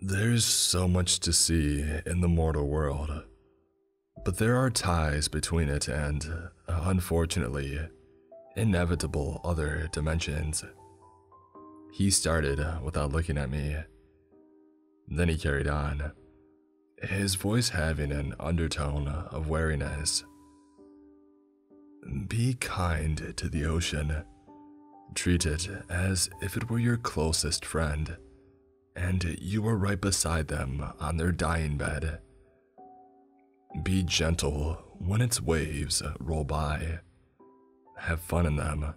There's so much to see in the mortal world, but there are ties between it and, unfortunately, inevitable other dimensions. He started without looking at me. Then he carried on, his voice having an undertone of wariness. Be kind to the ocean. Treat it as if it were your closest friend, and you were right beside them on their dying bed. Be gentle when its waves roll by. Have fun in them.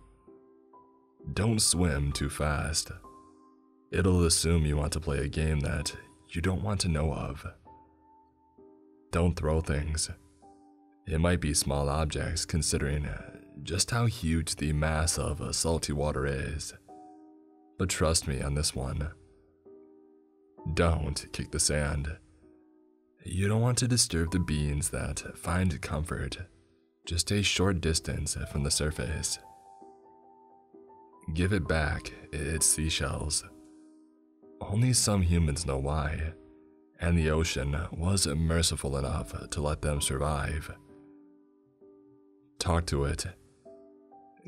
Don't swim too fast. It'll assume you want to play a game that you don't want to know of. Don't throw things. It might be small objects considering just how huge the mass of salty water is. But trust me on this one. Don't kick the sand. You don't want to disturb the beings that find comfort just a short distance from the surface. Give it back its seashells. Only some humans know why, and the ocean was merciful enough to let them survive. Talk to it.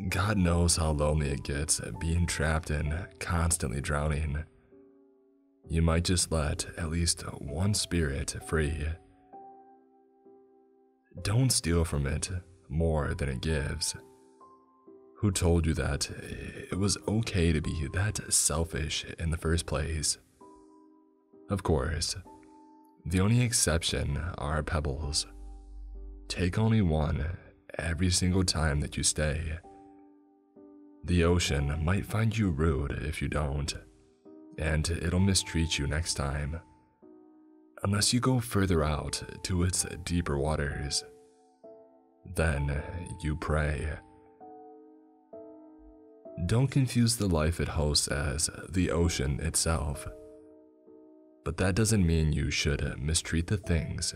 God knows how lonely it gets being trapped in constantly drowning. You might just let at least one spirit free. Don't steal from it more than it gives. Who told you that it was okay to be that selfish in the first place? Of course, the only exception are pebbles. Take only one every single time that you stay. The ocean might find you rude if you don't, and it'll mistreat you next time, unless you go further out to its deeper waters. Then you pray. Don't confuse the life it hosts as the ocean itself, but that doesn't mean you should mistreat the things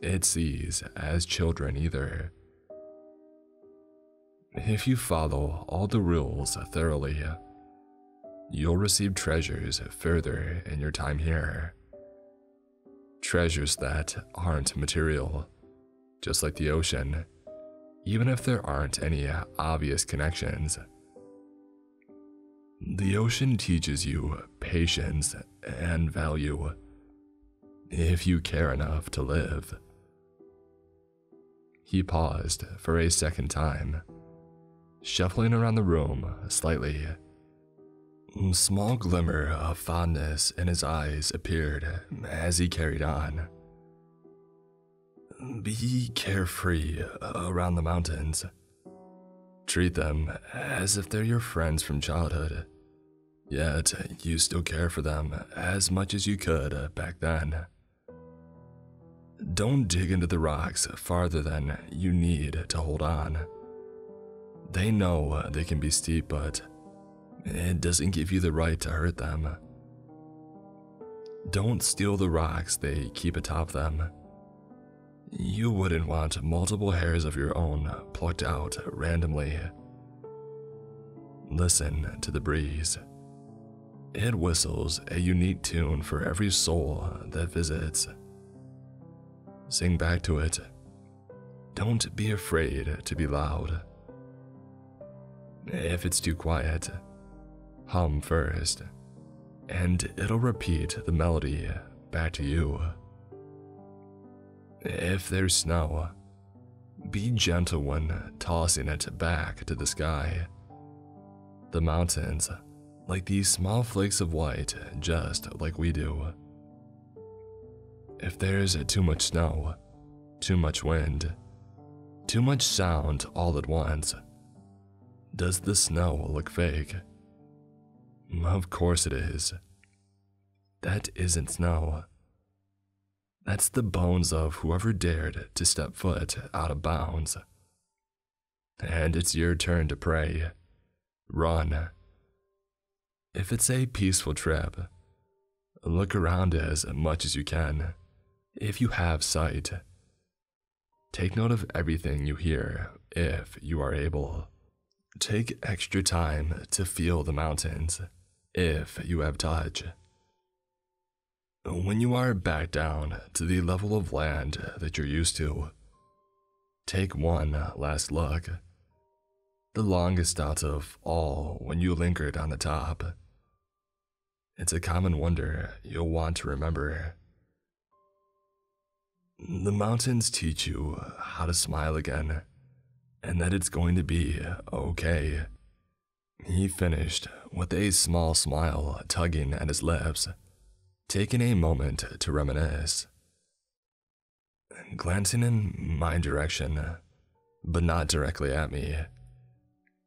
it sees as children either. If you follow all the rules thoroughly, you'll receive treasures further in your time here. Treasures that aren't material, just like the ocean, even if there aren't any obvious connections. The ocean teaches you patience and value, if you care enough to live. He paused for a second time, shuffling around the room slightly. A small glimmer of fondness in his eyes appeared as he carried on. Be carefree around the mountains. Treat them as if they're your friends from childhood, yet you still care for them as much as you could back then. Don't dig into the rocks farther than you need to hold on. They know they can be steep, but it doesn't give you the right to hurt them. Don't steal the rocks they keep atop them. You wouldn't want multiple hairs of your own plucked out randomly. Listen to the breeze. It whistles a unique tune for every soul that visits. Sing back to it. Don't be afraid to be loud. If it's too quiet, hum first, and it'll repeat the melody back to you. If there's snow, be gentle when tossing it back to the sky. The mountains, like these small flakes of white, just like we do. If there's too much snow, too much wind, too much sound all at once, does the snow look fake? Of course it is. That isn't snow. That's the bones of whoever dared to step foot out of bounds. And it's your turn to pray. Run. If it's a peaceful trip, look around as much as you can, if you have sight. Take note of everything you hear, if you are able. Take extra time to feel the mountains, if you have touch. When you are back down to the level of land that you're used to, take one last look, the longest out of all when you lingered on the top. It's a common wonder you'll want to remember. The mountains teach you how to smile again, and that it's going to be okay. He finished with a small smile tugging at his lips, taking a moment to reminisce. Glancing in my direction, but not directly at me,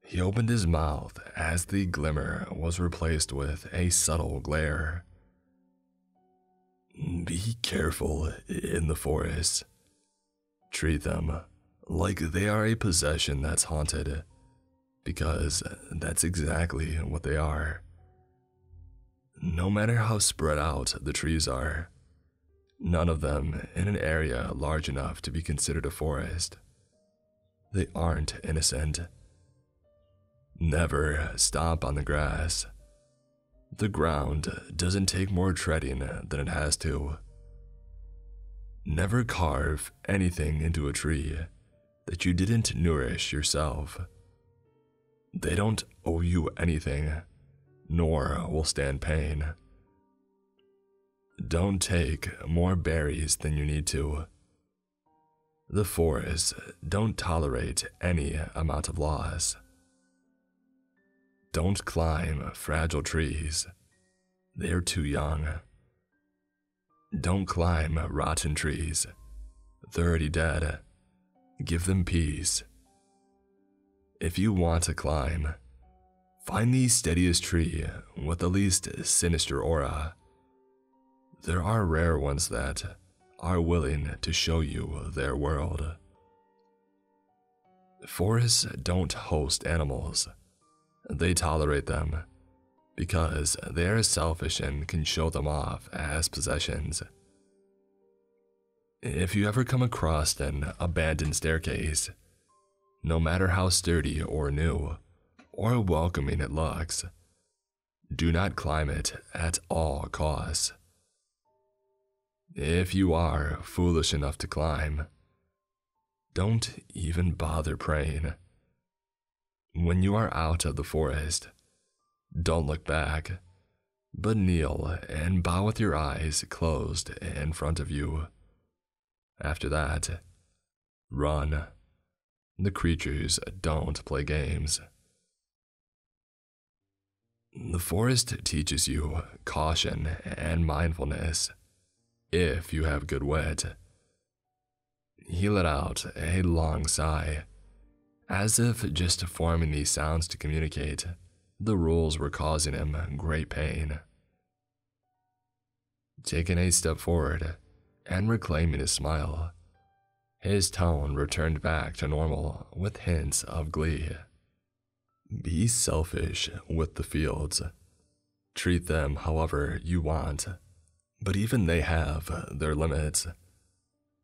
he opened his mouth as the glimmer was replaced with a subtle glare. Be careful in the forest. Treat them like they are a possession that's haunted, because that's exactly what they are. No matter how spread out the trees are, none of them in an area large enough to be considered a forest. They aren't innocent. Never stomp on the grass. The ground doesn't take more treading than it has to. Never carve anything into a tree that you didn't nourish yourself. They don't owe you anything, nor will stand pain. Don't take more berries than you need to. The forests don't tolerate any amount of loss. Don't climb fragile trees. They're too young. Don't climb rotten trees. They're already dead. Give them peace. If you want to climb, find the steadiest tree with the least sinister aura. There are rare ones that are willing to show you their world. Forests don't host animals. They tolerate them because they are selfish and can show them off as possessions. If you ever come across an abandoned staircase, no matter how sturdy or new or welcoming it looks, do not climb it at all costs. If you are foolish enough to climb, don't even bother praying. When you are out of the forest, don't look back, but kneel and bow with your eyes closed in front of you. After that, run. The creatures don't play games. The forest teaches you caution and mindfulness, if you have good wit. He let out a long sigh, as if just forming these sounds to communicate the rules were causing him great pain. Taking a step forward and reclaiming his smile, his tone returned back to normal with hints of glee. Be selfish with the fields. Treat them however you want, but even they have their limits.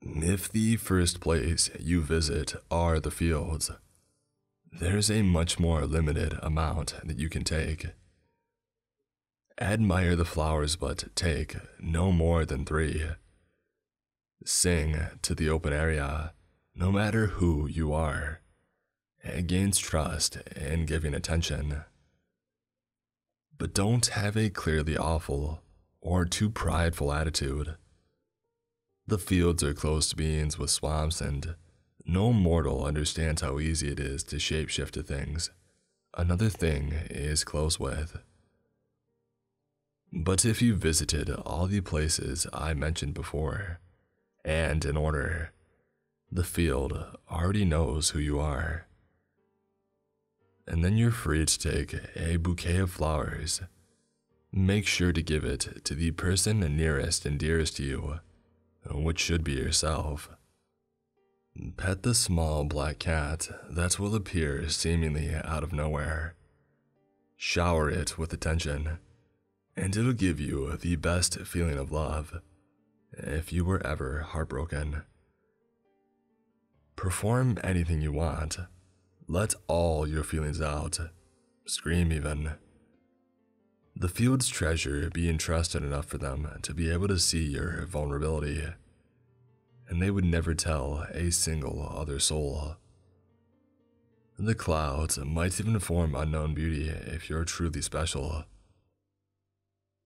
If the first place you visit are the fields, there's a much more limited amount that you can take. Admire the flowers, but take no more than 3. Sing to the open area, no matter who you are. It gains trust in giving attention. But don't have a clearly awful or too prideful attitude. The fields are closed beings with swamps, and no mortal understands how easy it is to shapeshift to things another thing is close with. But if you visited all the places I mentioned before, and in order, the field already knows who you are. And then you're free to take a bouquet of flowers. Make sure to give it to the person nearest and dearest to you, which should be yourself. Pet the small black cat that will appear seemingly out of nowhere. Shower it with attention, and it'll give you the best feeling of love if you were ever heartbroken. Perform anything you want. Let all your feelings out. Scream even. The field's treasure being trusted enough for them to be able to see your vulnerability, and they would never tell a single other soul. The clouds might even form unknown beauty if you're truly special.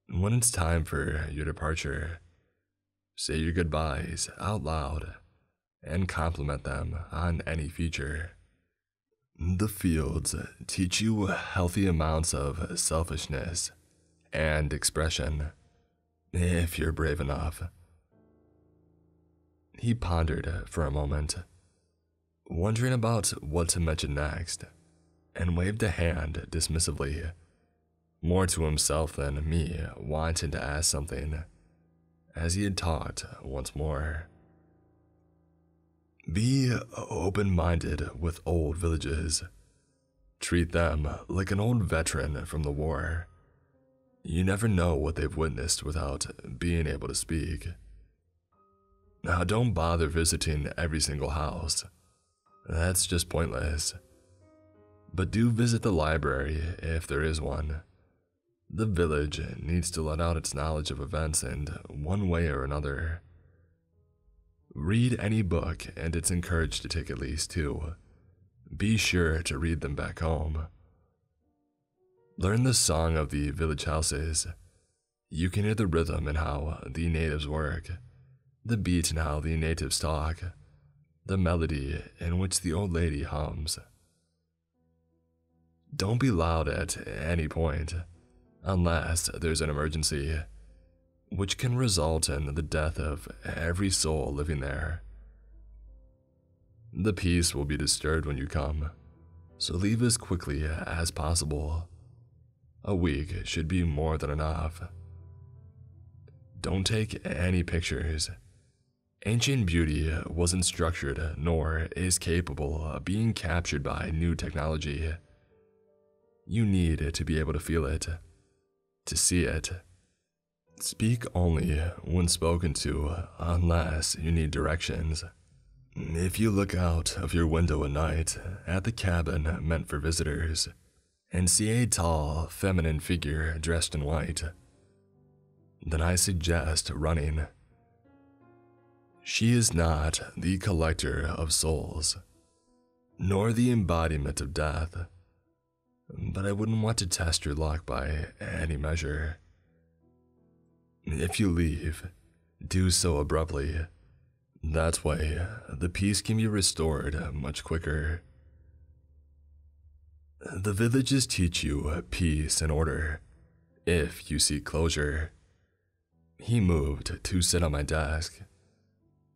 When it's time for your departure, say your goodbyes out loud and compliment them on any feature. The fields teach you healthy amounts of selfishness and expression, if you're brave enough. He pondered for a moment, wondering about what to mention next, and waved a hand dismissively, more to himself than me wanting to ask something, as he had talked once more. Be open-minded with old villages. Treat them like an old veteran from the war. You never know what they've witnessed without being able to speak. Now, don't bother visiting every single house. That's just pointless. But do visit the library if there is one. The village needs to let out its knowledge of events in one way or another. Read any book, and it's encouraged to take at least 2. Be sure to read them back home. Learn the song of the village houses. You can hear the rhythm in how the natives work, the beat in how the natives talk, the melody in which the old lady hums. Don't be loud at any point, unless there's an emergency, which can result in the death of every soul living there. The peace will be disturbed when you come, so leave as quickly as possible. A week should be more than enough. Don't take any pictures. Ancient beauty wasn't structured nor is capable of being captured by new technology. You need to be able to feel it, to see it. Speak only when spoken to, unless you need directions. If you look out of your window at night at the cabin meant for visitors and see a tall, feminine figure dressed in white, then I suggest running. She is not the collector of souls, nor the embodiment of death, but I wouldn't want to test your luck by any measure. If you leave, do so abruptly. That way, the peace can be restored much quicker. The villages teach you peace and order, if you seek closure. He moved to sit on my desk,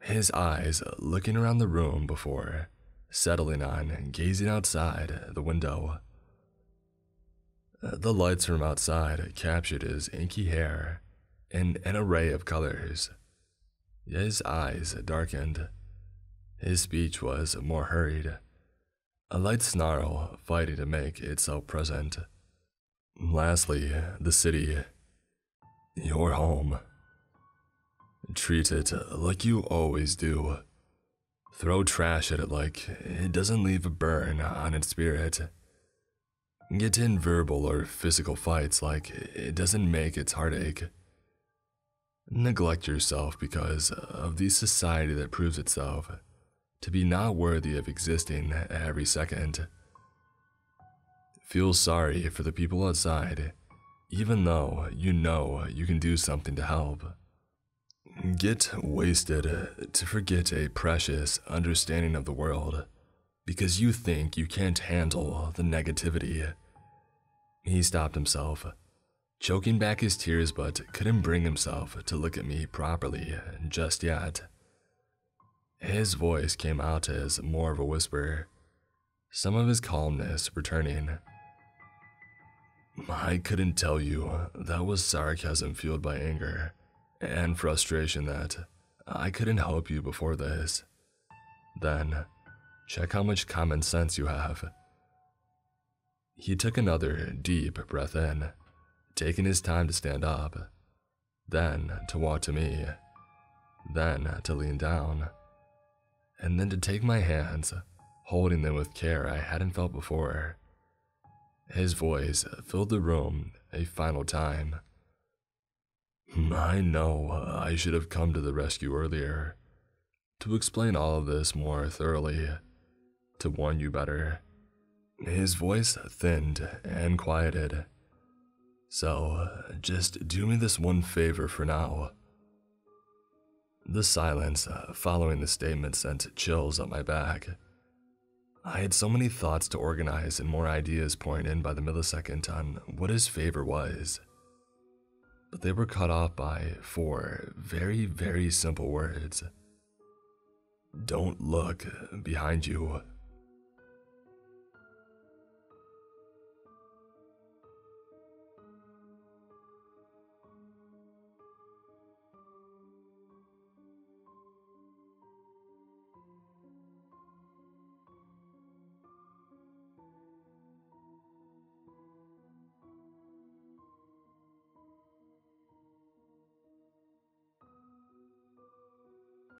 his eyes looking around the room before settling on gazing outside the window. The lights from outside captured his inky hair in an array of colors. His eyes darkened. His speech was more hurried, a light snarl fighting to make itself present. Lastly, the city. Your home. Treat it like you always do. Throw trash at it like it doesn't leave a burn on its spirit. Get in verbal or physical fights like it doesn't make its heartache. Neglect yourself because of the society that proves itself to be not worthy of existing every second. Feel sorry for the people outside, even though you know you can do something to help. Get wasted to forget a precious understanding of the world because you think you can't handle the negativity. He stopped himself, choking back his tears, but couldn't bring himself to look at me properly just yet. His voice came out as more of a whisper, some of his calmness returning. I couldn't tell you that was sarcasm fueled by anger and frustration that I couldn't help you before this. Then, check how much common sense you have. He took another deep breath in, taking his time to stand up, then to walk to me, then to lean down, and then to take my hands, holding them with care I hadn't felt before. His voice filled the room a final time. I know I should have come to the rescue earlier, to explain all of this more thoroughly, to warn you better. His voice thinned and quieted. So, just do me this one favor for now. The silence following the statement sent chills up my back. I had so many thoughts to organize and more ideas pouring in by the millisecond on what his favor was. But they were cut off by 4 very, very simple words. Don't look behind you.